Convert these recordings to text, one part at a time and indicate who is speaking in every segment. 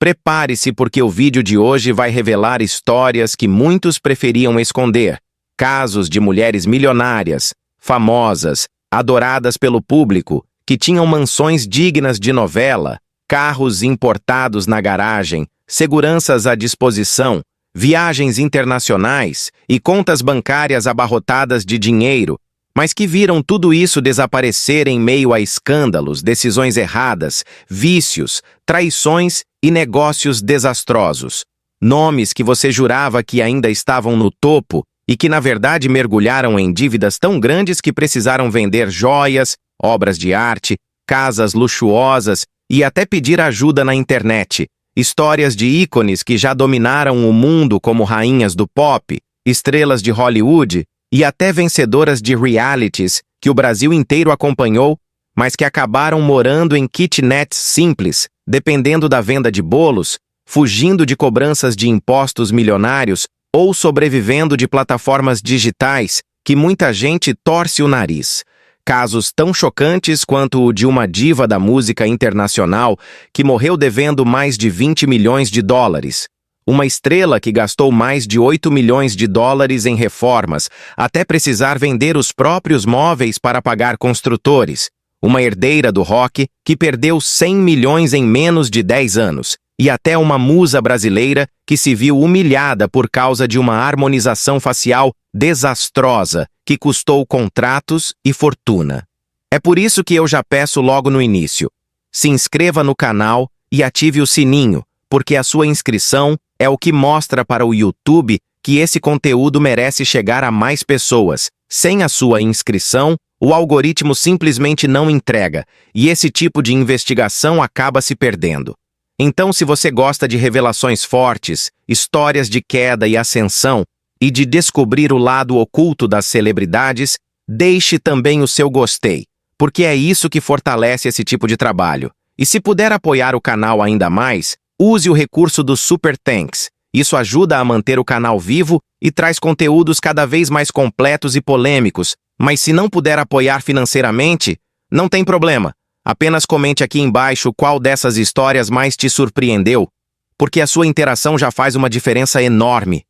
Speaker 1: Prepare-se porque o vídeo de hoje vai revelar histórias que muitos preferiam esconder. Casos de mulheres milionárias, famosas, adoradas pelo público, que tinham mansões dignas de novela, carros importados na garagem, seguranças à disposição, viagens internacionais e contas bancárias abarrotadas de dinheiro, mas que viram tudo isso desaparecer em meio a escândalos, decisões erradas, vícios, traições e negócios desastrosos. Nomes que você jurava que ainda estavam no topo e que, na verdade, mergulharam em dívidas tão grandes que precisaram vender joias, obras de arte, casas luxuosas e até pedir ajuda na internet. Histórias de ícones que já dominaram o mundo como rainhas do pop, estrelas de Hollywood e até vencedoras de realities que o Brasil inteiro acompanhou, mas que acabaram morando em kitnets simples, dependendo da venda de bolos, fugindo de cobranças de impostos milionários ou sobrevivendo de plataformas digitais que muita gente torce o nariz. Casos tão chocantes quanto o de uma diva da música internacional que morreu devendo mais de 20 milhões de dólares. Uma estrela que gastou mais de 8 milhões de dólares em reformas, até precisar vender os próprios móveis para pagar construtores. Uma herdeira do rock que perdeu 100 milhões em menos de 10 anos. E até uma musa brasileira que se viu humilhada por causa de uma harmonização facial desastrosa que custou contratos e fortuna. É por isso que eu já peço logo no início. Se inscreva no canal e ative o sininho, porque a sua inscrição é o que mostra para o YouTube que esse conteúdo merece chegar a mais pessoas. Sem a sua inscrição, o algoritmo simplesmente não entrega, e esse tipo de investigação acaba se perdendo. Então, se você gosta de revelações fortes, histórias de queda e ascensão, e de descobrir o lado oculto das celebridades, deixe também o seu gostei, porque é isso que fortalece esse tipo de trabalho. E se puder apoiar o canal ainda mais, use o recurso do Super Thanks. Isso ajuda a manter o canal vivo e traz conteúdos cada vez mais completos e polêmicos. Mas se não puder apoiar financeiramente, não tem problema. Apenas comente aqui embaixo qual dessas histórias mais te surpreendeu, porque a sua interação já faz uma diferença enorme.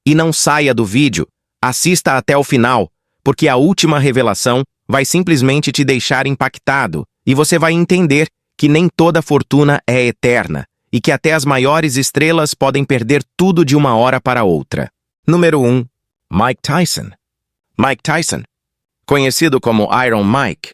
Speaker 1: E não saia do vídeo, assista até o final, porque a última revelação vai simplesmente te deixar impactado e você vai entender que nem toda fortuna é eterna e que até as maiores estrelas podem perder tudo de uma hora para outra. Número 1. Mike Tyson. Mike Tyson, conhecido como Iron Mike,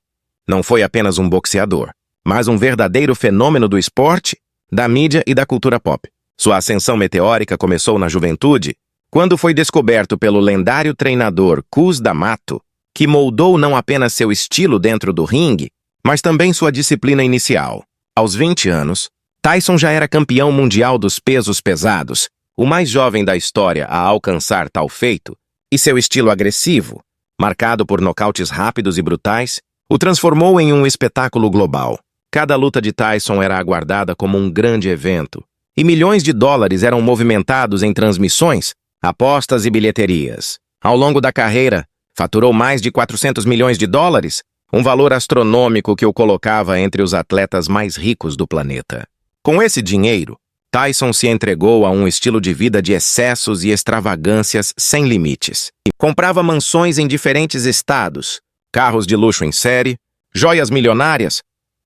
Speaker 1: não foi apenas um boxeador, mas um verdadeiro fenômeno do esporte, da mídia e da cultura pop. Sua ascensão meteórica começou na juventude, quando foi descoberto pelo lendário treinador Cus D'Amato, que moldou não apenas seu estilo dentro do ringue, mas também sua disciplina inicial. Aos 20 anos, Tyson já era campeão mundial dos pesos pesados, o mais jovem da história a alcançar tal feito, e seu estilo agressivo, marcado por nocautes rápidos e brutais, o transformou em um espetáculo global. Cada luta de Tyson era aguardada como um grande evento, e milhões de dólares eram movimentados em transmissões, apostas e bilheterias. Ao longo da carreira, faturou mais de 400 milhões de dólares, um valor astronômico que o colocava entre os atletas mais ricos do planeta. Com esse dinheiro, Tyson se entregou a um estilo de vida de excessos e extravagâncias sem limites. Comprava mansões em diferentes estados, carros de luxo em série, joias milionárias,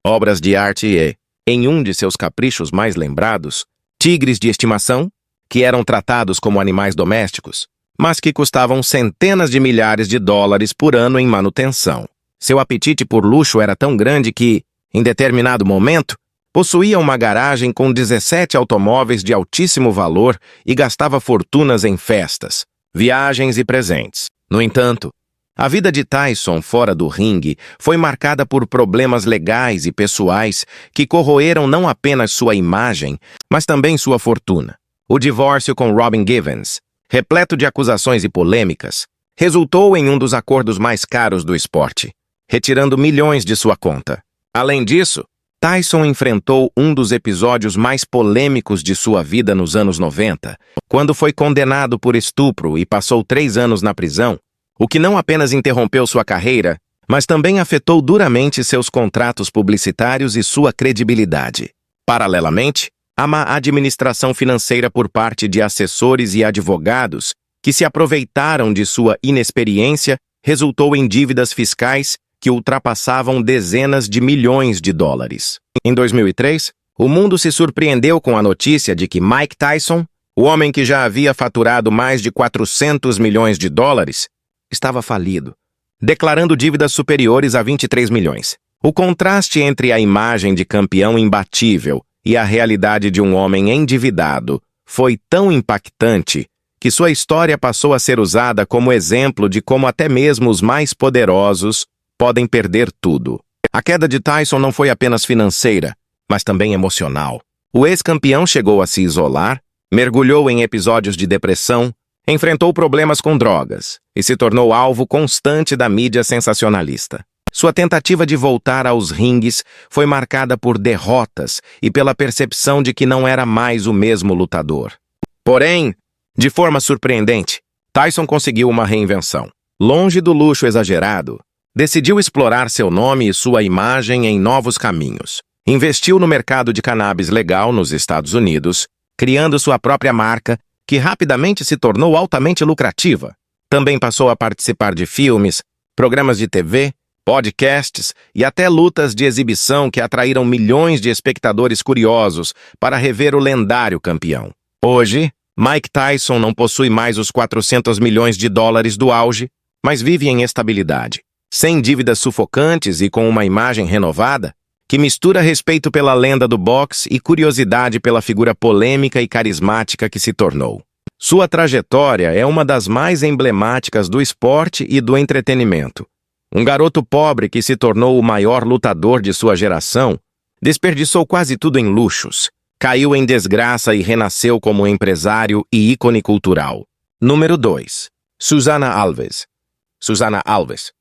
Speaker 1: obras de arte e, em um de seus caprichos mais lembrados, tigres de estimação, que eram tratados como animais domésticos, mas que custavam centenas de milhares de dólares por ano em manutenção. Seu apetite por luxo era tão grande que, em determinado momento, possuía uma garagem com 17 automóveis de altíssimo valor e gastava fortunas em festas, viagens e presentes. No entanto, a vida de Tyson fora do ringue foi marcada por problemas legais e pessoais que corroeram não apenas sua imagem, mas também sua fortuna. O divórcio com Robin Givens, repleto de acusações e polêmicas, resultou em um dos acordos mais caros do esporte, retirando milhões de sua conta. Além disso, Tyson enfrentou um dos episódios mais polêmicos de sua vida nos anos 90, quando foi condenado por estupro e passou 3 anos na prisão, o que não apenas interrompeu sua carreira, mas também afetou duramente seus contratos publicitários e sua credibilidade. Paralelamente, A má administração financeira por parte de assessores e advogados que se aproveitaram de sua inexperiência resultou em dívidas fiscais que ultrapassavam dezenas de milhões de dólares. Em 2003, o mundo se surpreendeu com a notícia de que Mike Tyson, o homem que já havia faturado mais de 400 milhões de dólares, estava falido, declarando dívidas superiores a 23 milhões. O contraste entre a imagem de campeão imbatível e a realidade de um homem endividado foi tão impactante que sua história passou a ser usada como exemplo de como até mesmo os mais poderosos podem perder tudo. A queda de Tyson não foi apenas financeira, mas também emocional. O ex-campeão chegou a se isolar, mergulhou em episódios de depressão, enfrentou problemas com drogas e se tornou alvo constante da mídia sensacionalista. Sua tentativa de voltar aos ringues foi marcada por derrotas e pela percepção de que não era mais o mesmo lutador. Porém, de forma surpreendente, Tyson conseguiu uma reinvenção. Longe do luxo exagerado, decidiu explorar seu nome e sua imagem em novos caminhos. Investiu no mercado de cannabis legal nos Estados Unidos, criando sua própria marca, que rapidamente se tornou altamente lucrativa. Também passou a participar de filmes, programas de TV, podcasts e até lutas de exibição que atraíram milhões de espectadores curiosos para rever o lendário campeão. Hoje, Mike Tyson não possui mais os 400 milhões de dólares do auge, mas vive em estabilidade, sem dívidas sufocantes e com uma imagem renovada, que mistura respeito pela lenda do boxe e curiosidade pela figura polêmica e carismática que se tornou. Sua trajetória é uma das mais emblemáticas do esporte e do entretenimento. Um garoto pobre que se tornou o maior lutador de sua geração, desperdiçou quase tudo em luxos, caiu em desgraça e renasceu como empresário e ícone cultural. Número 2. Susana Alves. Susana Alves,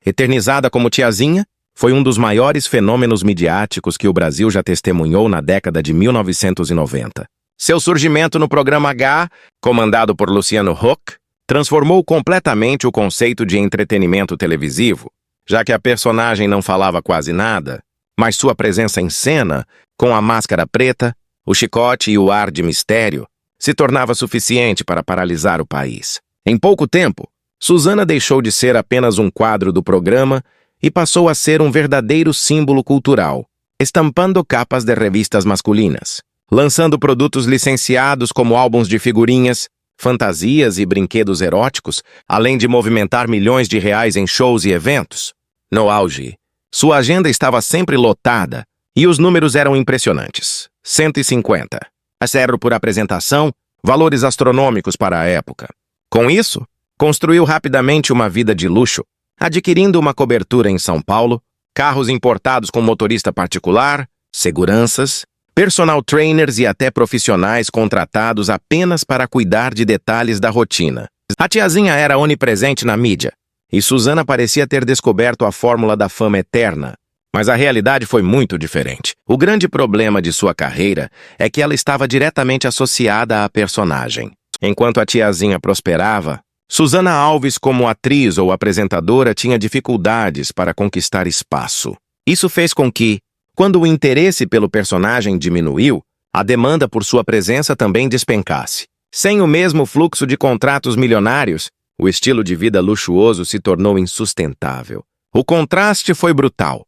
Speaker 1: eternizada como tiazinha, foi um dos maiores fenômenos midiáticos que o Brasil já testemunhou na década de 1990. Seu surgimento no programa H, comandado por Luciano Huck, transformou completamente o conceito de entretenimento televisivo, já que a personagem não falava quase nada, mas sua presença em cena, com a máscara preta, o chicote e o ar de mistério, se tornava suficiente para paralisar o país. Em pouco tempo, Susana deixou de ser apenas um quadro do programa e passou a ser um verdadeiro símbolo cultural, estampando capas de revistas masculinas, lançando produtos licenciados como álbuns de figurinhas, fantasias e brinquedos eróticos, além de movimentar milhões de reais em shows e eventos. No auge, sua agenda estava sempre lotada e os números eram impressionantes. 150. A zero por apresentação, valores astronômicos para a época. Com isso, construiu rapidamente uma vida de luxo, adquirindo uma cobertura em São Paulo, carros importados com motorista particular, seguranças, personal trainers e até profissionais contratados apenas para cuidar de detalhes da rotina. A tiazinha era onipresente na mídia, e Susana parecia ter descoberto a fórmula da fama eterna. Mas a realidade foi muito diferente. O grande problema de sua carreira é que ela estava diretamente associada à personagem. Enquanto a tiazinha prosperava, Susana Alves, como atriz ou apresentadora, tinha dificuldades para conquistar espaço. Isso fez com que, quando o interesse pelo personagem diminuiu, a demanda por sua presença também despencasse. Sem o mesmo fluxo de contratos milionários, o estilo de vida luxuoso se tornou insustentável. O contraste foi brutal.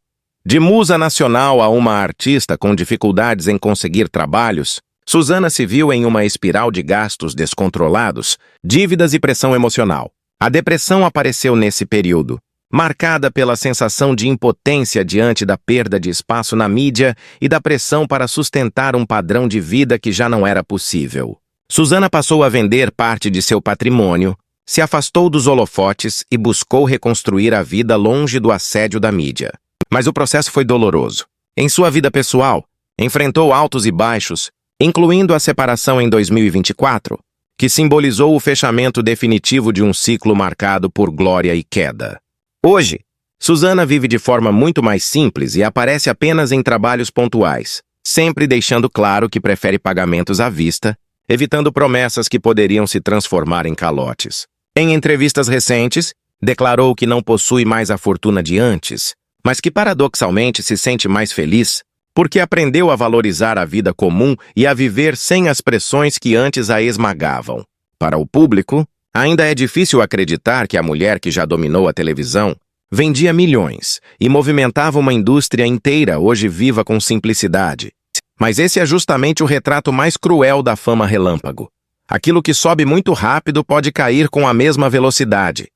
Speaker 1: De musa nacional a uma artista com dificuldades em conseguir trabalhos, Susana se viu em uma espiral de gastos descontrolados, dívidas e pressão emocional. A depressão apareceu nesse período, marcada pela sensação de impotência diante da perda de espaço na mídia e da pressão para sustentar um padrão de vida que já não era possível. Susana passou a vender parte de seu patrimônio, se afastou dos holofotes e buscou reconstruir a vida longe do assédio da mídia. Mas o processo foi doloroso. Em sua vida pessoal, enfrentou altos e baixos, incluindo a separação em 2024, que simbolizou o fechamento definitivo de um ciclo marcado por glória e queda. Hoje, Susana vive de forma muito mais simples e aparece apenas em trabalhos pontuais, sempre deixando claro que prefere pagamentos à vista, evitando promessas que poderiam se transformar em calotes. Em entrevistas recentes, declarou que não possui mais a fortuna de antes, mas que paradoxalmente se sente mais feliz, porque aprendeu a valorizar a vida comum e a viver sem as pressões que antes a esmagavam. Para o público, ainda é difícil acreditar que a mulher que já dominou a televisão vendia milhões e movimentava uma indústria inteira hoje viva com simplicidade. Mas esse é justamente o retrato mais cruel da fama relâmpago. Aquilo que sobe muito rápido pode cair com a mesma velocidade.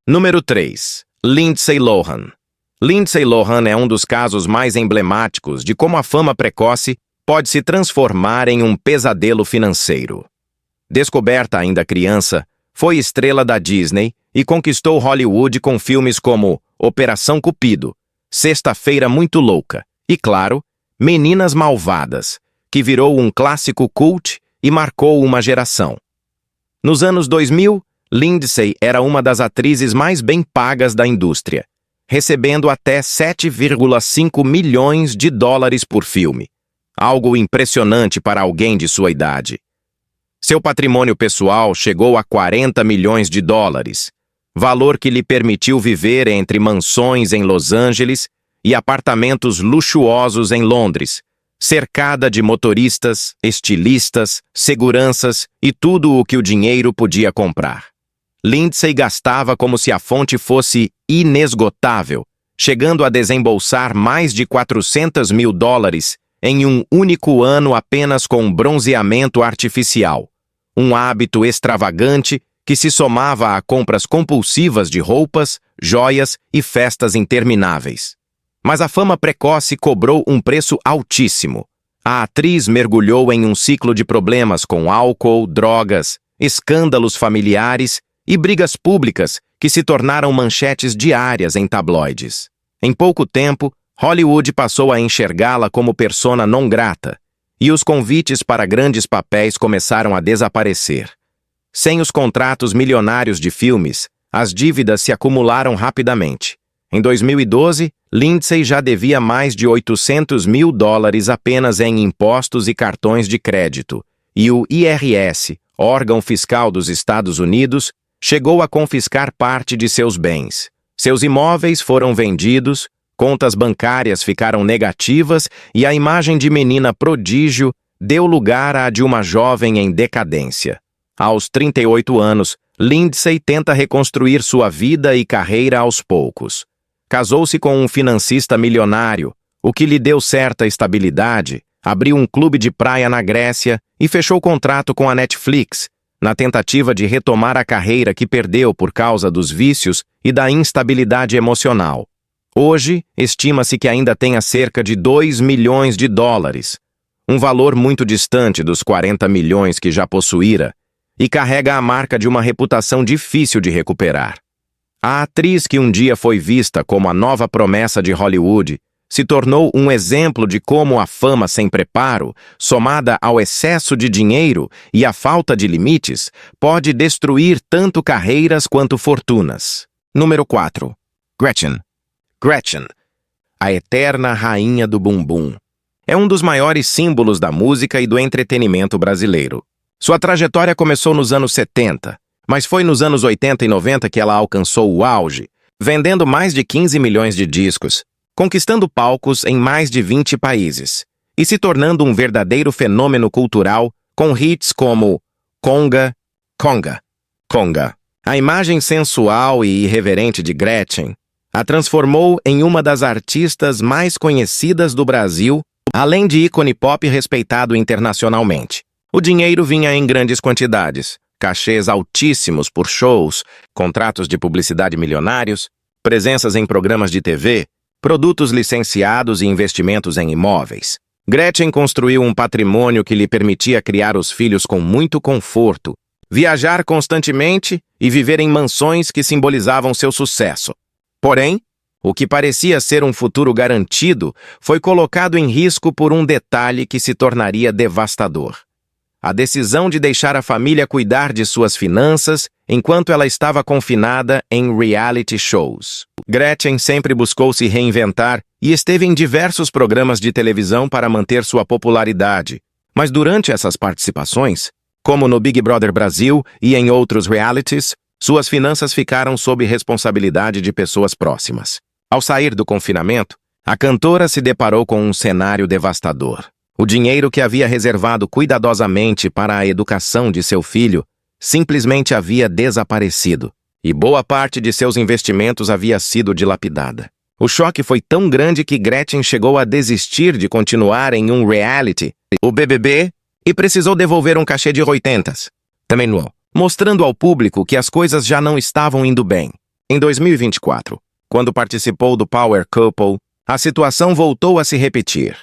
Speaker 1: Número 3. Lindsay Lohan. Lindsay Lohan é um dos casos mais emblemáticos de como a fama precoce pode se transformar em um pesadelo financeiro. Descoberta ainda criança, foi estrela da Disney e conquistou Hollywood com filmes como Operação Cupido, Sexta-feira Muito Louca e, claro, Meninas Malvadas, que virou um clássico cult e marcou uma geração. Nos anos 2000, Lindsay era uma das atrizes mais bem pagas da indústria, recebendo até 7,5 milhões de dólares por filme, algo impressionante para alguém de sua idade. Seu patrimônio pessoal chegou a 40 milhões de dólares, valor que lhe permitiu viver entre mansões em Los Angeles e apartamentos luxuosos em Londres, cercada de motoristas, estilistas, seguranças e tudo o que o dinheiro podia comprar. Lindsay gastava como se a fonte fosse inesgotável, chegando a desembolsar mais de 400 mil dólares em um único ano apenas com bronzeamento artificial, um hábito extravagante que se somava a compras compulsivas de roupas, joias e festas intermináveis. Mas a fama precoce cobrou um preço altíssimo. A atriz mergulhou em um ciclo de problemas com álcool, drogas, escândalos familiares e brigas públicas que se tornaram manchetes diárias em tabloides. Em pouco tempo, Hollywood passou a enxergá-la como persona non grata, e os convites para grandes papéis começaram a desaparecer. Sem os contratos milionários de filmes, as dívidas se acumularam rapidamente. Em 2012, Lindsay já devia mais de 800 mil dólares apenas em impostos e cartões de crédito, e o IRS, órgão fiscal dos Estados Unidos, chegou a confiscar parte de seus bens. Seus imóveis foram vendidos, contas bancárias ficaram negativas e a imagem de menina prodígio deu lugar à de uma jovem em decadência. Aos 38 anos, Lindsay tenta reconstruir sua vida e carreira aos poucos. Casou-se com um financista milionário, o que lhe deu certa estabilidade, abriu um clube de praia na Grécia e fechou contrato com a Netflix, na tentativa de retomar a carreira que perdeu por causa dos vícios e da instabilidade emocional. Hoje, estima-se que ainda tenha cerca de 2 milhões de dólares, um valor muito distante dos 40 milhões que já possuíra, e carrega a marca de uma reputação difícil de recuperar. A atriz que um dia foi vista como a nova promessa de Hollywood se tornou um exemplo de como a fama sem preparo, somada ao excesso de dinheiro e à falta de limites, pode destruir tanto carreiras quanto fortunas. Número 4. Gretchen. Gretchen, a eterna rainha do bumbum. É um dos maiores símbolos da música e do entretenimento brasileiro. Sua trajetória começou nos anos 70, mas foi nos anos 80 e 90 que ela alcançou o auge, vendendo mais de 15 milhões de discos, conquistando palcos em mais de 20 países e se tornando um verdadeiro fenômeno cultural com hits como Conga, Conga, Conga. A imagem sensual e irreverente de Gretchen a transformou em uma das artistas mais conhecidas do Brasil, além de ícone pop respeitado internacionalmente. O dinheiro vinha em grandes quantidades, cachês altíssimos por shows, contratos de publicidade milionários, presenças em programas de TV, produtos licenciados e investimentos em imóveis. Gretchen construiu um patrimônio que lhe permitia criar os filhos com muito conforto, viajar constantemente e viver em mansões que simbolizavam seu sucesso. Porém, o que parecia ser um futuro garantido foi colocado em risco por um detalhe que se tornaria devastador. A decisão de deixar a família cuidar de suas finanças enquanto ela estava confinada em reality shows. Gretchen sempre buscou se reinventar e esteve em diversos programas de televisão para manter sua popularidade. Mas durante essas participações, como no Big Brother Brasil e em outros realities, suas finanças ficaram sob responsabilidade de pessoas próximas. Ao sair do confinamento, A cantora se deparou com um cenário devastador. O dinheiro que havia reservado cuidadosamente para a educação de seu filho simplesmente havia desaparecido, e boa parte de seus investimentos havia sido dilapidada. O choque foi tão grande que Gretchen chegou a desistir de continuar em um reality, o BBB, e precisou devolver um cachê de 80 também no, mostrando ao público que as coisas já não estavam indo bem. Em 2024, quando participou do Power Couple, a situação voltou a se repetir.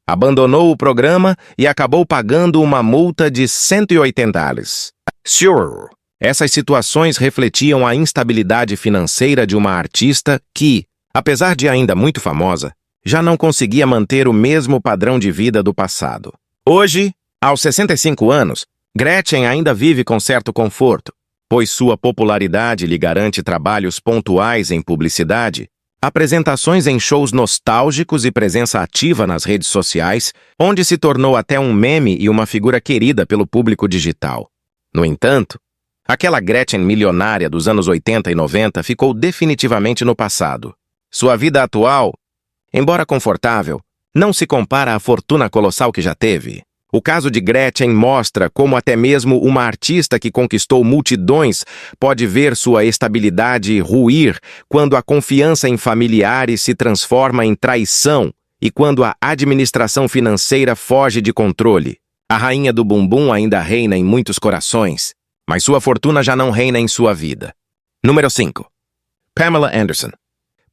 Speaker 1: Abandonou o programa e acabou pagando uma multa de $180. Sure. Essas situações refletiam a instabilidade financeira de uma artista que, apesar de ainda muito famosa, já não conseguia manter o mesmo padrão de vida do passado. Hoje, aos 65 anos, Gretchen ainda vive com certo conforto, pois sua popularidade lhe garante trabalhos pontuais em publicidade, apresentações em shows nostálgicos e presença ativa nas redes sociais, onde se tornou até um meme e uma figura querida pelo público digital. No entanto, aquela Gretchen milionária dos anos 80 e 90 ficou definitivamente no passado. Sua vida atual, embora confortável, não se compara à fortuna colossal que já teve. O caso de Gretchen mostra como até mesmo uma artista que conquistou multidões pode ver sua estabilidade ruir quando a confiança em familiares se transforma em traição e quando a administração financeira foge de controle. A rainha do bumbum ainda reina em muitos corações, mas sua fortuna já não reina em sua vida. Número 5. Pamela Anderson.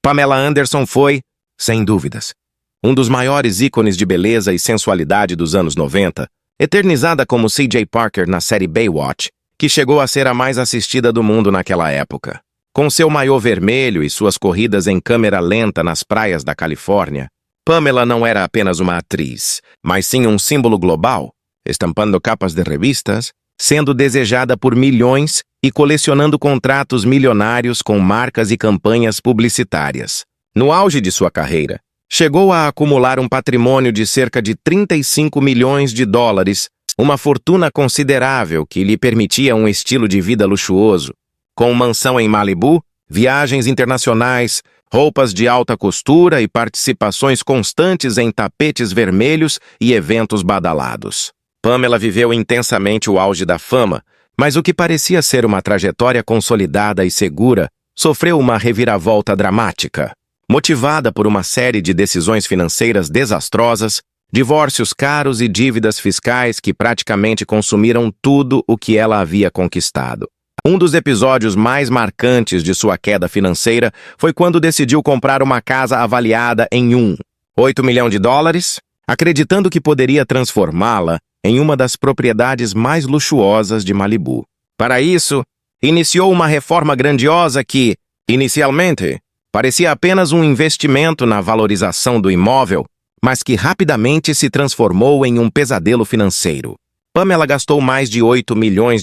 Speaker 1: Pamela Anderson foi, sem dúvidas, um dos maiores ícones de beleza e sensualidade dos anos 90, eternizada como C.J. Parker na série Baywatch, que chegou a ser a mais assistida do mundo naquela época. Com seu maiô vermelho e suas corridas em câmera lenta nas praias da Califórnia, Pamela não era apenas uma atriz, mas sim um símbolo global, estampando capas de revistas, sendo desejada por milhões e colecionando contratos milionários com marcas e campanhas publicitárias. No auge de sua carreira, chegou a acumular um patrimônio de cerca de $35 milhões, uma fortuna considerável que lhe permitia um estilo de vida luxuoso, com mansão em Malibu, viagens internacionais, roupas de alta costura e participações constantes em tapetes vermelhos e eventos badalados. Pamela viveu intensamente o auge da fama, mas o que parecia ser uma trajetória consolidada e segura sofreu uma reviravolta dramática. Motivada por uma série de decisões financeiras desastrosas, divórcios caros e dívidas fiscais que praticamente consumiram tudo o que ela havia conquistado. Um dos episódios mais marcantes de sua queda financeira foi quando decidiu comprar uma casa avaliada em $8 milhões, acreditando que poderia transformá-la em uma das propriedades mais luxuosas de Malibu. Para isso, iniciou uma reforma grandiosa que, inicialmente, parecia apenas um investimento na valorização do imóvel, mas que rapidamente se transformou em um pesadelo financeiro. Pamela gastou mais de $8 milhões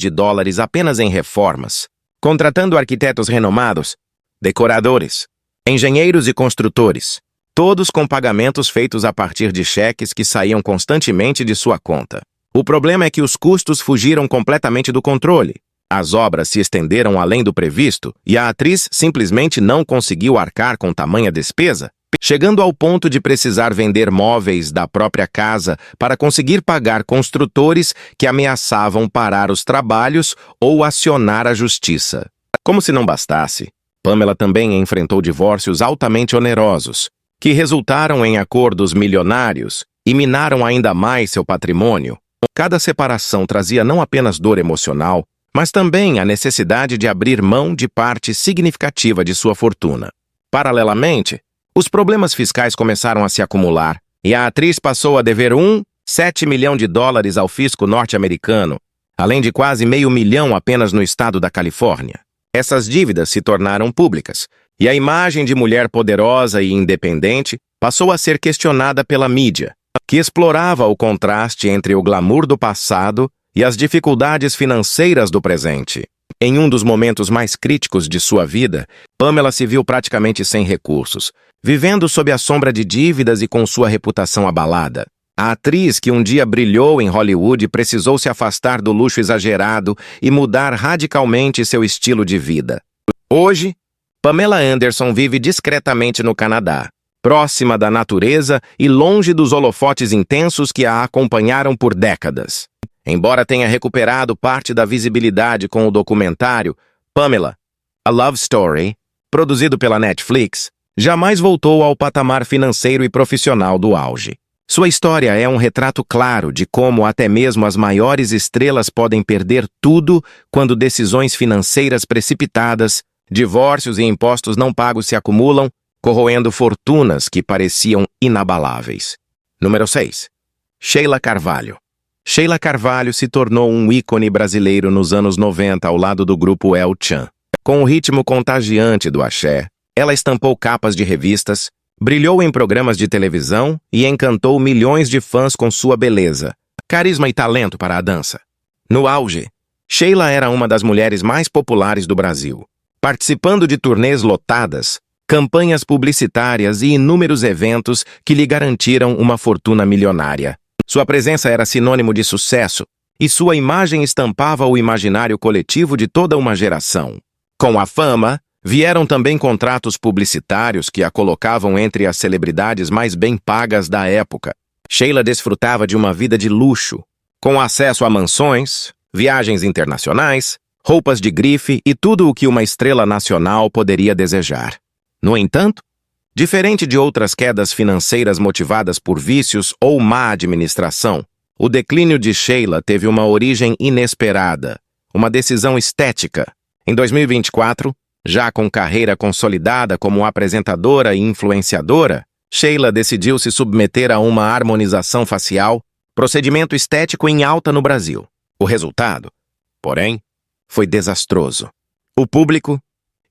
Speaker 1: apenas em reformas, contratando arquitetos renomados, decoradores, engenheiros e construtores, todos com pagamentos feitos a partir de cheques que saíam constantemente de sua conta. O problema é que os custos fugiram completamente do controle. As obras se estenderam além do previsto e a atriz simplesmente não conseguiu arcar com tamanha despesa, chegando ao ponto de precisar vender móveis da própria casa para conseguir pagar construtores que ameaçavam parar os trabalhos ou acionar a justiça. Como se não bastasse, Pamela também enfrentou divórcios altamente onerosos, que resultaram em acordos milionários e minaram ainda mais seu patrimônio. Cada separação trazia não apenas dor emocional, mas também a necessidade de abrir mão de parte significativa de sua fortuna. Paralelamente, os problemas fiscais começaram a se acumular e a atriz passou a dever $7 milhões ao fisco norte-americano, além de quase $500 mil apenas no estado da Califórnia. Essas dívidas se tornaram públicas e a imagem de mulher poderosa e independente passou a ser questionada pela mídia, que explorava o contraste entre o glamour do passado e as dificuldades financeiras do presente. Em um dos momentos mais críticos de sua vida, Pamela se viu praticamente sem recursos, vivendo sob a sombra de dívidas e com sua reputação abalada. A atriz que um dia brilhou em Hollywood precisou se afastar do luxo exagerado e mudar radicalmente seu estilo de vida. Hoje, Pamela Anderson vive discretamente no Canadá, próxima da natureza e longe dos holofotes intensos que a acompanharam por décadas. Embora tenha recuperado parte da visibilidade com o documentário Pamela, A Love Story, produzido pela Netflix, jamais voltou ao patamar financeiro e profissional do auge. Sua história é um retrato claro de como até mesmo as maiores estrelas podem perder tudo quando decisões financeiras precipitadas, divórcios e impostos não pagos se acumulam, corroendo fortunas que pareciam inabaláveis. Número 6. Sheila Carvalho. Sheila Carvalho se tornou um ícone brasileiro nos anos 90 ao lado do grupo El Chan. Com o ritmo contagiante do axé, ela estampou capas de revistas, brilhou em programas de televisão e encantou milhões de fãs com sua beleza, carisma e talento para a dança. No auge, Sheila era uma das mulheres mais populares do Brasil, participando de turnês lotadas, campanhas publicitárias e inúmeros eventos que lhe garantiram uma fortuna milionária. Sua presença era sinônimo de sucesso e sua imagem estampava o imaginário coletivo de toda uma geração. Com a fama, vieram também contratos publicitários que a colocavam entre as celebridades mais bem pagas da época. Sheila desfrutava de uma vida de luxo, com acesso a mansões, viagens internacionais, roupas de grife e tudo o que uma estrela nacional poderia desejar. No entanto, diferente de outras quedas financeiras motivadas por vícios ou má administração, o declínio de Sheila teve uma origem inesperada, uma decisão estética. Em 2024, já com carreira consolidada como apresentadora e influenciadora, Sheila decidiu se submeter a uma harmonização facial, procedimento estético em alta no Brasil. O resultado, porém, foi desastroso. O público,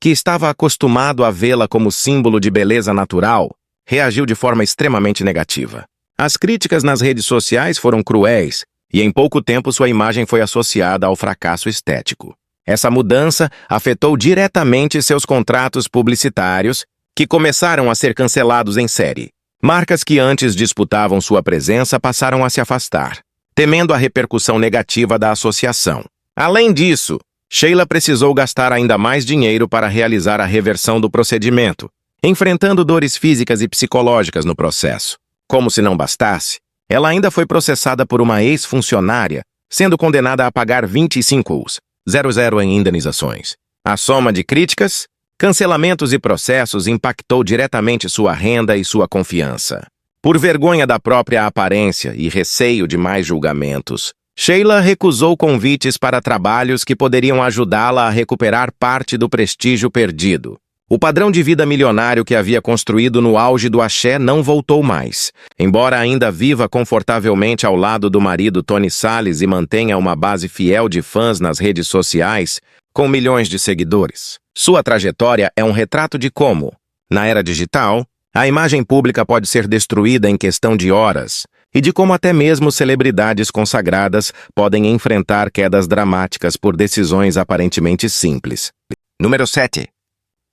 Speaker 1: que estava acostumado a vê-la como símbolo de beleza natural, reagiu de forma extremamente negativa. As críticas nas redes sociais foram cruéis e em pouco tempo sua imagem foi associada ao fracasso estético. Essa mudança afetou diretamente seus contratos publicitários, que começaram a ser cancelados em série. Marcas que antes disputavam sua presença passaram a se afastar, temendo a repercussão negativa da associação. Além disso, Sheila precisou gastar ainda mais dinheiro para realizar a reversão do procedimento, enfrentando dores físicas e psicológicas no processo. Como se não bastasse, ela ainda foi processada por uma ex-funcionária, sendo condenada a pagar 25,00 em indenizações. A soma de críticas, cancelamentos e processos impactou diretamente sua renda e sua confiança. Por vergonha da própria aparência e receio de mais julgamentos, Sheila recusou convites para trabalhos que poderiam ajudá-la a recuperar parte do prestígio perdido. O padrão de vida milionário que havia construído no auge do axé não voltou mais. Embora ainda viva confortavelmente ao lado do marido Tony Salles e mantenha uma base fiel de fãs nas redes sociais, com milhões de seguidores, sua trajetória é um retrato de como, na era digital, a imagem pública pode ser destruída em questão de horas e de como até mesmo celebridades consagradas podem enfrentar quedas dramáticas por decisões aparentemente simples. Número 7.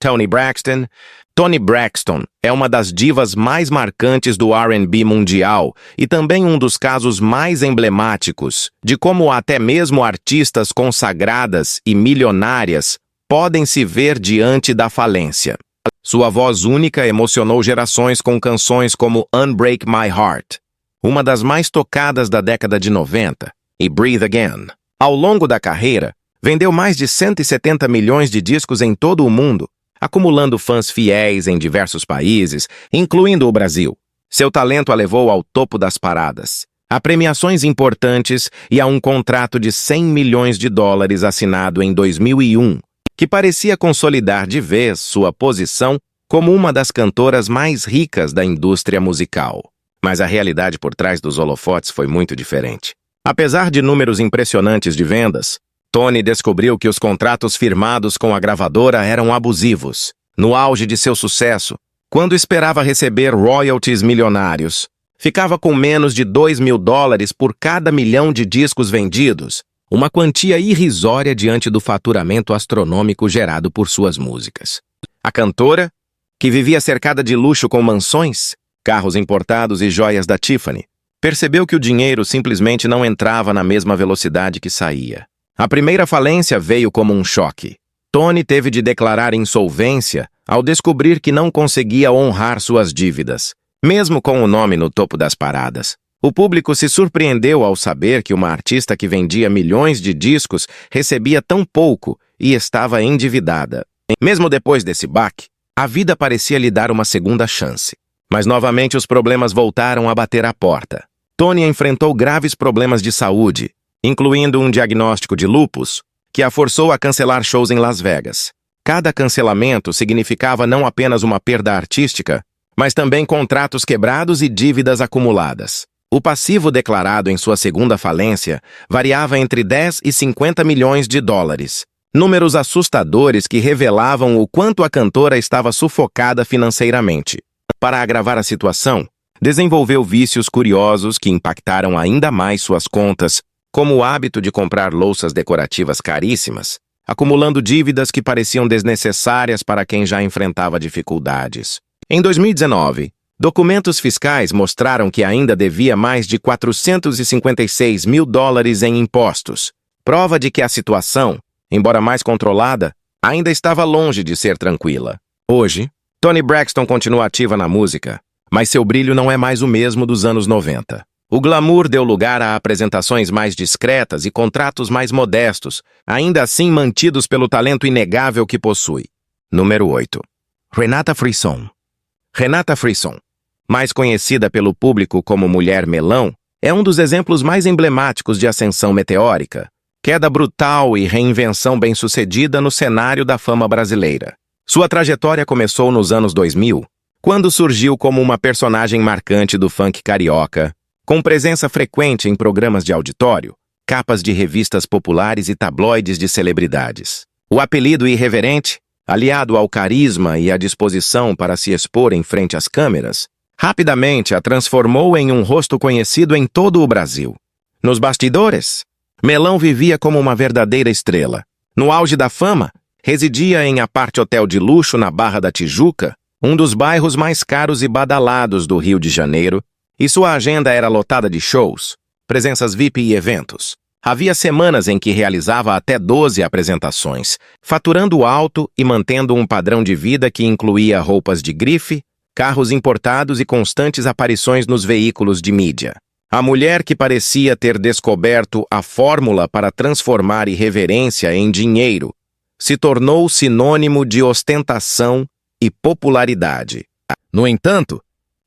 Speaker 1: Toni Braxton. Toni Braxton é uma das divas mais marcantes do R&B mundial e também um dos casos mais emblemáticos de como até mesmo artistas consagradas e milionárias podem se ver diante da falência. Sua voz única emocionou gerações com canções como Unbreak My Heart, uma das mais tocadas da década de 90, e Breathe Again. Ao longo da carreira, vendeu mais de 170 milhões de discos em todo o mundo, acumulando fãs fiéis em diversos países, incluindo o Brasil. Seu talento a levou ao topo das paradas, a premiações importantes e a um contrato de 100 milhões de dólares assinado em 2001, que parecia consolidar de vez sua posição como uma das cantoras mais ricas da indústria musical. Mas a realidade por trás dos holofotes foi muito diferente. Apesar de números impressionantes de vendas, Toni descobriu que os contratos firmados com a gravadora eram abusivos. No auge de seu sucesso, quando esperava receber royalties milionários, ficava com menos de $2.000 por cada milhão de discos vendidos, uma quantia irrisória diante do faturamento astronômico gerado por suas músicas. A cantora, que vivia cercada de luxo com mansões, carros importados e joias da Tiffany, percebeu que o dinheiro simplesmente não entrava na mesma velocidade que saía. A primeira falência veio como um choque. Toni teve de declarar insolvência ao descobrir que não conseguia honrar suas dívidas, mesmo com o nome no topo das paradas. O público se surpreendeu ao saber que uma artista que vendia milhões de discos recebia tão pouco e estava endividada. Mesmo depois desse baque, a vida parecia lhe dar uma segunda chance. Mas novamente os problemas voltaram a bater à porta. Toni enfrentou graves problemas de saúde, incluindo um diagnóstico de lúpus, que a forçou a cancelar shows em Las Vegas. Cada cancelamento significava não apenas uma perda artística, mas também contratos quebrados e dívidas acumuladas. O passivo declarado em sua segunda falência variava entre 10 e 50 milhões de dólares. Números assustadores que revelavam o quanto a cantora estava sufocada financeiramente. Para agravar a situação, desenvolveu vícios curiosos que impactaram ainda mais suas contas, como o hábito de comprar louças decorativas caríssimas, acumulando dívidas que pareciam desnecessárias para quem já enfrentava dificuldades. Em 2019, documentos fiscais mostraram que ainda devia mais de 456 mil dólares em impostos, prova de que a situação, embora mais controlada, ainda estava longe de ser tranquila. Hoje, Toni Braxton continua ativa na música, mas seu brilho não é mais o mesmo dos anos 90. O glamour deu lugar a apresentações mais discretas e contratos mais modestos, ainda assim mantidos pelo talento inegável que possui. Número 8. Renata Frisson. Renata Frisson, mais conhecida pelo público como Mulher Melão, é um dos exemplos mais emblemáticos de ascensão meteórica, queda brutal e reinvenção bem-sucedida no cenário da fama brasileira. Sua trajetória começou nos anos 2000, quando surgiu como uma personagem marcante do funk carioca, com presença frequente em programas de auditório, capas de revistas populares e tabloides de celebridades. O apelido irreverente, aliado ao carisma e à disposição para se expor em frente às câmeras, rapidamente a transformou em um rosto conhecido em todo o Brasil. Nos bastidores, Melão vivia como uma verdadeira estrela. No auge da fama, residia em apart hotel de luxo na Barra da Tijuca, um dos bairros mais caros e badalados do Rio de Janeiro, e sua agenda era lotada de shows, presenças VIP e eventos. Havia semanas em que realizava até 12 apresentações, faturando alto e mantendo um padrão de vida que incluía roupas de grife, carros importados e constantes aparições nos veículos de mídia. A mulher que parecia ter descoberto a fórmula para transformar irreverência em dinheiro se tornou sinônimo de ostentação e popularidade. No entanto,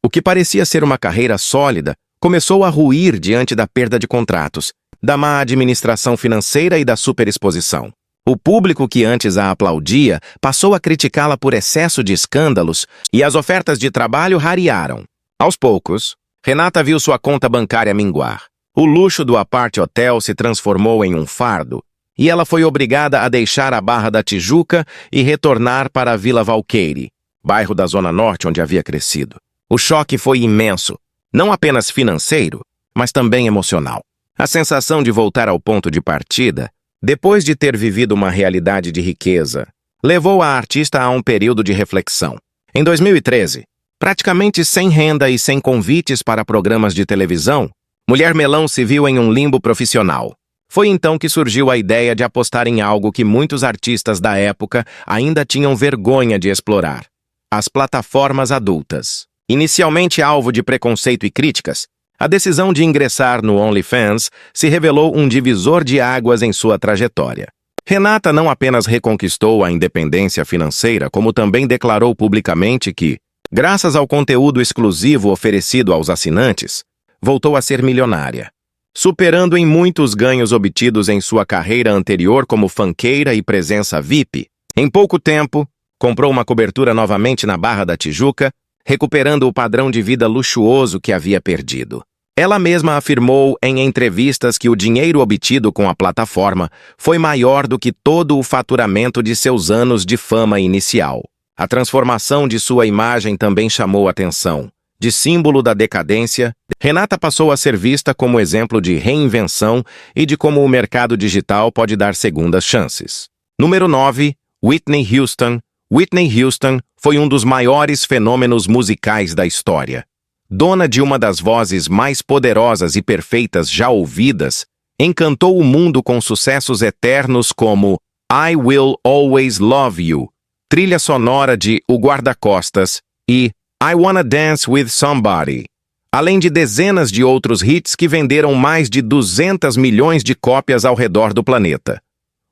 Speaker 1: o que parecia ser uma carreira sólida começou a ruir diante da perda de contratos, da má administração financeira e da superexposição. O público que antes a aplaudia passou a criticá-la por excesso de escândalos e as ofertas de trabalho rarearam. Aos poucos, Renata viu sua conta bancária minguar. O luxo do apart hotel se transformou em um fardo e ela foi obrigada a deixar a Barra da Tijuca e retornar para a Vila Valqueire, bairro da Zona Norte onde havia crescido. O choque foi imenso, não apenas financeiro, mas também emocional. A sensação de voltar ao ponto de partida, depois de ter vivido uma realidade de riqueza, levou a artista a um período de reflexão. Em 2013, praticamente sem renda e sem convites para programas de televisão, Mulher Melão se viu em um limbo profissional. Foi então que surgiu a ideia de apostar em algo que muitos artistas da época ainda tinham vergonha de explorar: as plataformas adultas. Inicialmente alvo de preconceito e críticas, a decisão de ingressar no OnlyFans se revelou um divisor de águas em sua trajetória. Renata não apenas reconquistou a independência financeira, como também declarou publicamente que, graças ao conteúdo exclusivo oferecido aos assinantes, voltou a ser milionária, superando em muitos ganhos obtidos em sua carreira anterior como funkeira e presença VIP. Em pouco tempo, comprou uma cobertura novamente na Barra da Tijuca, recuperando o padrão de vida luxuoso que havia perdido. Ela mesma afirmou em entrevistas que o dinheiro obtido com a plataforma foi maior do que todo o faturamento de seus anos de fama inicial. A transformação de sua imagem também chamou atenção. De símbolo da decadência, Renata passou a ser vista como exemplo de reinvenção e de como o mercado digital pode dar segundas chances. Número 9. Whitney Houston. Whitney Houston foi um dos maiores fenômenos musicais da história. Dona de uma das vozes mais poderosas e perfeitas já ouvidas, encantou o mundo com sucessos eternos como I Will Always Love You, trilha sonora de O Guarda-Costas e I Wanna Dance With Somebody, além de dezenas de outros hits que venderam mais de 200 milhões de cópias ao redor do planeta.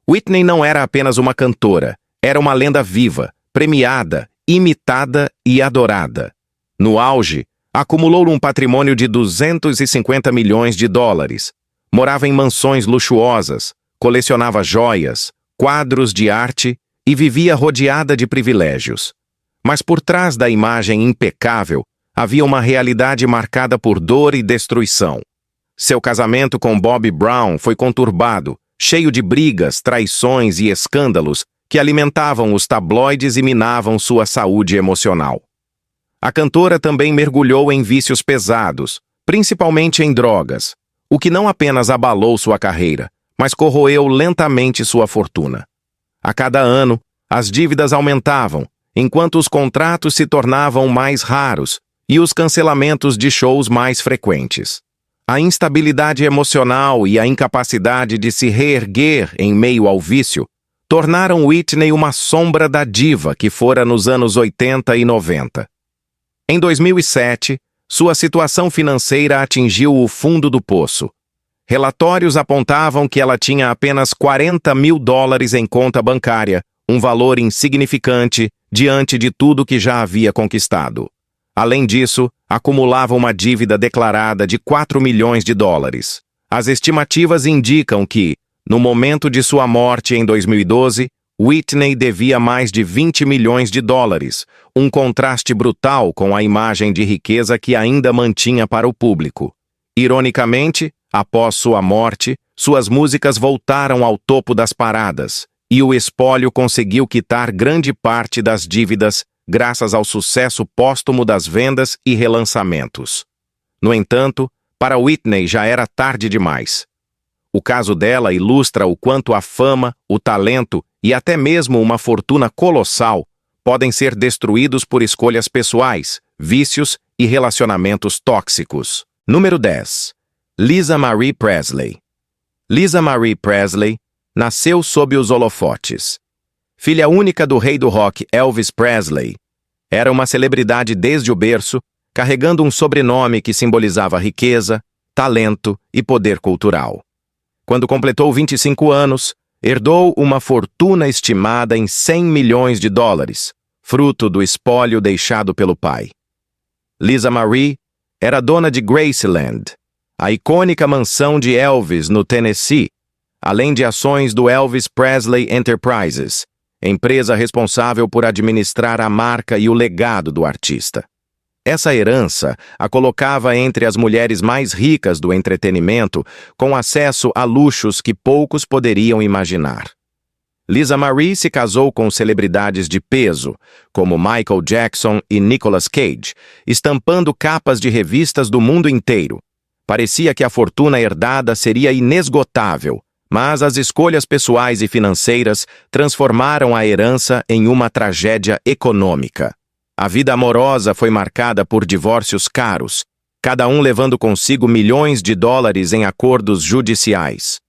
Speaker 1: Whitney não era apenas uma cantora, era uma lenda viva, premiada, imitada e adorada. No auge, acumulou um patrimônio de 250 milhões de dólares. Morava em mansões luxuosas, colecionava joias, quadros de arte e vivia rodeada de privilégios. Mas por trás da imagem impecável, havia uma realidade marcada por dor e destruição. Seu casamento com Bobby Brown foi conturbado, cheio de brigas, traições e escândalos que alimentavam os tabloides e minavam sua saúde emocional. A cantora também mergulhou em vícios pesados, principalmente em drogas, o que não apenas abalou sua carreira, mas corroeu lentamente sua fortuna. A cada ano, as dívidas aumentavam, enquanto os contratos se tornavam mais raros e os cancelamentos de shows mais frequentes. A instabilidade emocional e a incapacidade de se reerguer em meio ao vício tornaram Whitney uma sombra da diva que fora nos anos 80 e 90. Em 2007, sua situação financeira atingiu o fundo do poço. Relatórios apontavam que ela tinha apenas $40 mil em conta bancária, um valor insignificante diante de tudo que já havia conquistado. Além disso, acumulava uma dívida declarada de $4 milhões. As estimativas indicam que, no momento de sua morte em 2012, Whitney devia mais de $20 milhões, um contraste brutal com a imagem de riqueza que ainda mantinha para o público. Ironicamente, após sua morte, suas músicas voltaram ao topo das paradas, e o espólio conseguiu quitar grande parte das dívidas graças ao sucesso póstumo das vendas e relançamentos. No entanto, para Whitney já era tarde demais. O caso dela ilustra o quanto a fama, o talento e até mesmo uma fortuna colossal podem ser destruídos por escolhas pessoais, vícios e relacionamentos tóxicos. Número 10. Lisa Marie Presley. Lisa Marie Presley nasceu sob os holofotes. Filha única do rei do rock Elvis Presley, era uma celebridade desde o berço, carregando um sobrenome que simbolizava riqueza, talento e poder cultural. Quando completou 25 anos, herdou uma fortuna estimada em $100 milhões, fruto do espólio deixado pelo pai. Lisa Marie era dona de Graceland, a icônica mansão de Elvis no Tennessee, além de ações do Elvis Presley Enterprises, empresa responsável por administrar a marca e o legado do artista. Essa herança a colocava entre as mulheres mais ricas do entretenimento, com acesso a luxos que poucos poderiam imaginar. Lisa Marie se casou com celebridades de peso, como Michael Jackson e Nicolas Cage, estampando capas de revistas do mundo inteiro. Parecia que a fortuna herdada seria inesgotável, mas as escolhas pessoais e financeiras transformaram a herança em uma tragédia econômica. A vida amorosa foi marcada por divórcios caros, cada um levando consigo milhões de dólares em acordos judiciais.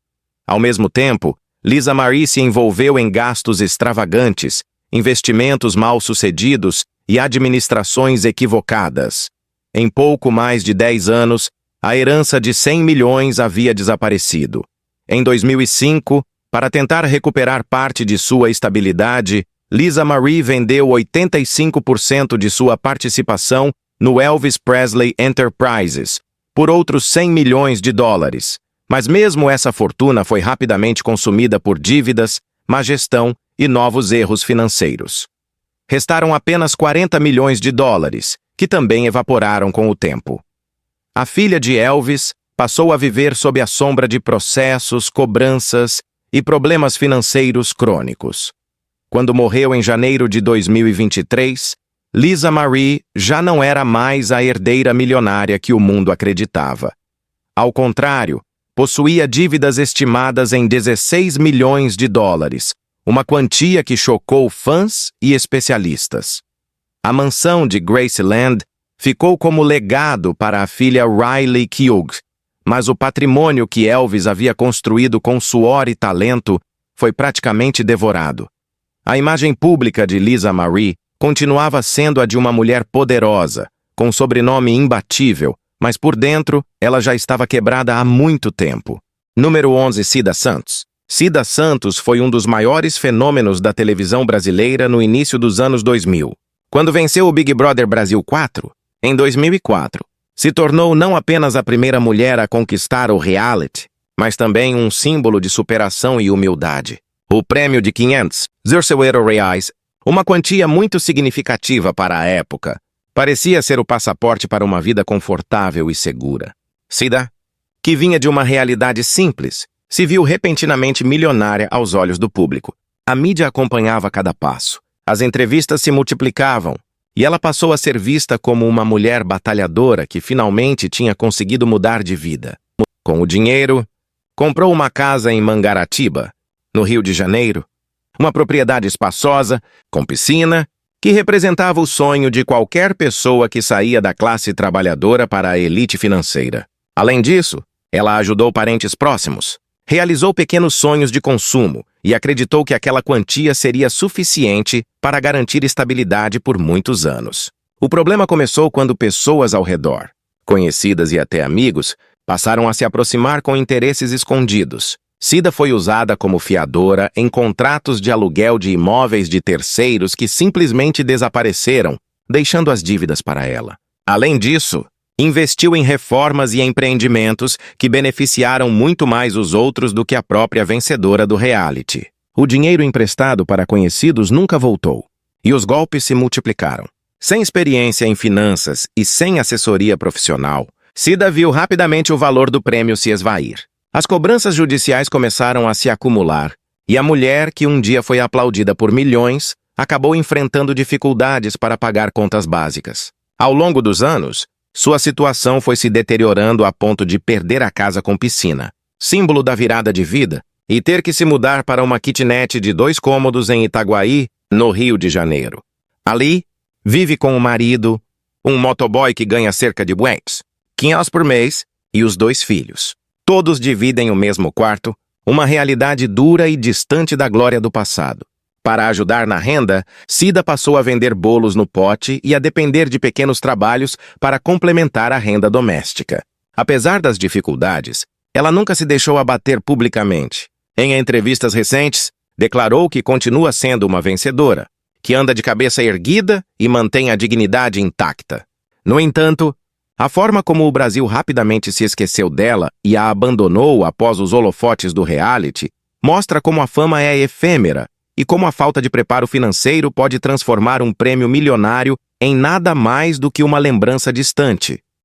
Speaker 1: Ao mesmo tempo, Lisa Marie se envolveu em gastos extravagantes, investimentos mal-sucedidos e administrações equivocadas. Em pouco mais de 10 anos, a herança de 100 milhões havia desaparecido. Em 2005, para tentar recuperar parte de sua estabilidade, Lisa Marie vendeu 85% de sua participação no Elvis Presley Enterprises, por outros $100 milhões. Mas mesmo essa fortuna foi rapidamente consumida por dívidas, má gestão e novos erros financeiros. Restaram apenas $40 milhões, que também evaporaram com o tempo. A filha de Elvis passou a viver sob a sombra de processos, cobranças e problemas financeiros crônicos. Quando morreu em janeiro de 2023, Lisa Marie já não era mais a herdeira milionária que o mundo acreditava. Ao contrário, possuía dívidas estimadas em $16 milhões, uma quantia que chocou fãs e especialistas. A mansão de Graceland ficou como legado para a filha Riley Keough, mas o patrimônio que Elvis havia construído com suor e talento foi praticamente devorado. A imagem pública de Lisa Marie continuava sendo a de uma mulher poderosa, com sobrenome imbatível, mas por dentro ela já estava quebrada há muito tempo. Número 11, Cida Santos. Cida Santos foi um dos maiores fenômenos da televisão brasileira no início dos anos 2000. Quando venceu o Big Brother Brasil 4, em 2004, se tornou não apenas a primeira mulher a conquistar o reality, mas também um símbolo de superação e humildade. O prêmio de 500 reais, uma quantia muito significativa para a época, parecia ser o passaporte para uma vida confortável e segura. Cida, que vinha de uma realidade simples, se viu repentinamente milionária aos olhos do público. A mídia acompanhava cada passo. As entrevistas se multiplicavam, e ela passou a ser vista como uma mulher batalhadora que finalmente tinha conseguido mudar de vida. Com o dinheiro, comprou uma casa em Mangaratiba, no Rio de Janeiro, uma propriedade espaçosa, com piscina, que representava o sonho de qualquer pessoa que saía da classe trabalhadora para a elite financeira. Além disso, ela ajudou parentes próximos, realizou pequenos sonhos de consumo e acreditou que aquela quantia seria suficiente para garantir estabilidade por muitos anos. O problema começou quando pessoas ao redor, conhecidas e até amigos, passaram a se aproximar com interesses escondidos. Cida foi usada como fiadora em contratos de aluguel de imóveis de terceiros que simplesmente desapareceram, deixando as dívidas para ela. Além disso, investiu em reformas e empreendimentos que beneficiaram muito mais os outros do que a própria vencedora do reality. O dinheiro emprestado para conhecidos nunca voltou, e os golpes se multiplicaram. Sem experiência em finanças e sem assessoria profissional, Cida viu rapidamente o valor do prêmio se esvair. As cobranças judiciais começaram a se acumular, e a mulher, que um dia foi aplaudida por milhões, acabou enfrentando dificuldades para pagar contas básicas. Ao longo dos anos, sua situação foi se deteriorando a ponto de perder a casa com piscina, símbolo da virada de vida, e ter que se mudar para uma kitnet de 2 cômodos em Itaguaí, no Rio de Janeiro. Ali, vive com o marido, um motoboy que ganha cerca de R$500 por mês, e os 2 filhos. Todos dividem o mesmo quarto, uma realidade dura e distante da glória do passado. Para ajudar na renda, Cida passou a vender bolos no pote e a depender de pequenos trabalhos para complementar a renda doméstica. Apesar das dificuldades, ela nunca se deixou abater publicamente. Em entrevistas recentes, declarou que continua sendo uma vencedora, que anda de cabeça erguida e mantém a dignidade intacta. No entanto, a forma como o Brasil rapidamente se esqueceu dela e a abandonou após os holofotes do reality mostra como a fama é efêmera e como a falta de preparo financeiro pode transformar um prêmio milionário em nada mais do que uma lembrança distante.